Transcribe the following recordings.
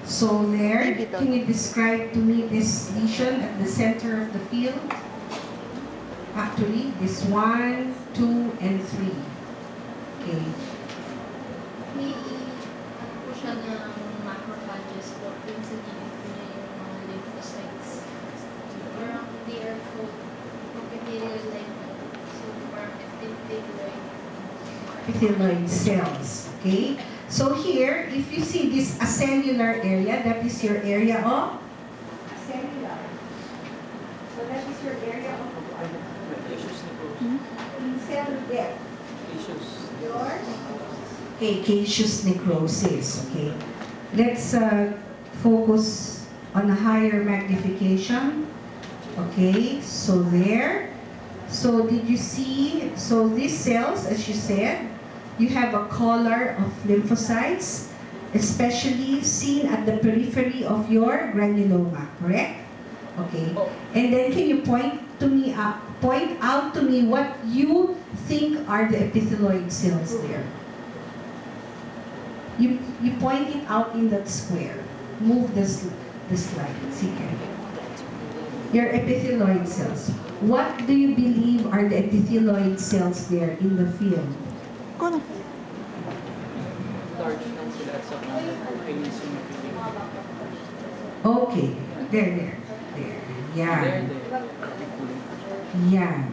So there, can you describe to me this lesion at the center of the field? Actually, this 1, 2, and 3. Okay. May ano po siya ng macrophages po dun sa gilid po niya yung mga lymphocytes. So, parang they are called epithelial-like. So, parang epithelioid. Epithelioid cells. Okay. So here, if you see this acellular area, that is your area of acellular. So that is your area of cell death. Okay, caseous necrosis. Okay, let's focus on a higher magnification. Okay, so there. So did you see? So these cells, as you said, you have a collar of lymphocytes, especially seen at the periphery of your granuloma. Correct? Okay. And then can you point out to me what you think are the epithelioid cells there? You point it out in that square. Move the slide. See here. Your epithelioid cells. What do you believe are the epithelioid cells there in the field? Okay. There. Yeah. Yeah.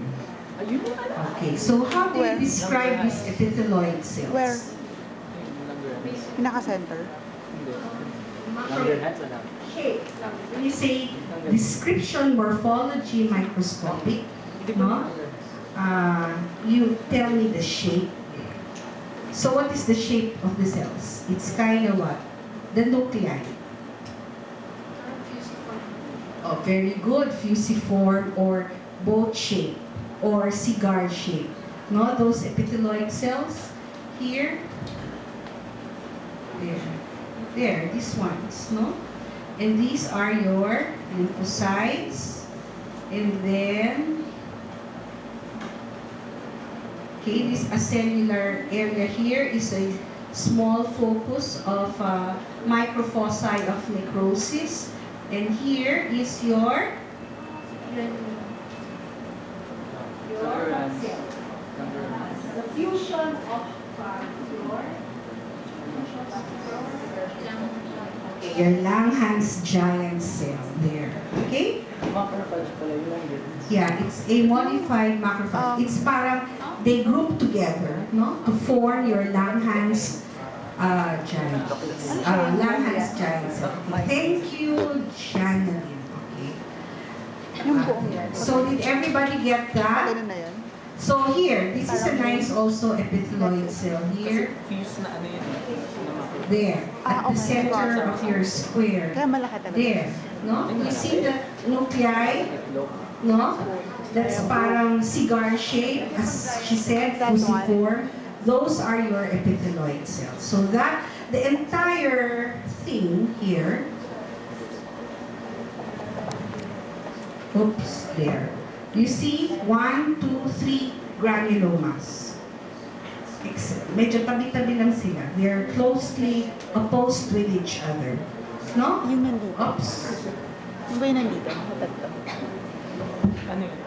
Okay, so how do you describe these epithelioid cells? Where? Pinaka-center. Shape. When you say description, morphology, microscopic, no? You tell me the shape. So what is the shape of the cells? It's kind of what? The nuclei. Oh, very good. Fusiform or boat shape or cigar shape. No, those epithelioid cells here. There, these ones, no? And these are your lymphocytes. And then, okay, this acellular area here is a small focus of microfoci of necrosis. And here is your cell. The fusion of your Langhans giant cell there. Okay? Macrophage pala yun. Yeah, it's a modified macrophage. It's parang they group together, no, to form your Langhans giant. Langhans giant cell. Thank you, Janeline. Okay. Yung buong yan. So did everybody get that? Ano na yan? So here, this is a nice also epithelioid cell here. Fuse na ano yun. There, at the center of your square. Kaya malaki talaga. There, no? You see the nuclei, no? That's parang cigar shape, as she said, fusiform. Those are your epithelioid cells. So that, the entire thing here, oops, there. You see 1, 2, 3 granulomas. Medyo tabi-tabi lang sila. They're closely opposed with each other. No? Yung nandito. Oops. Yung ba yung nandito? Tatlo. Ano yun?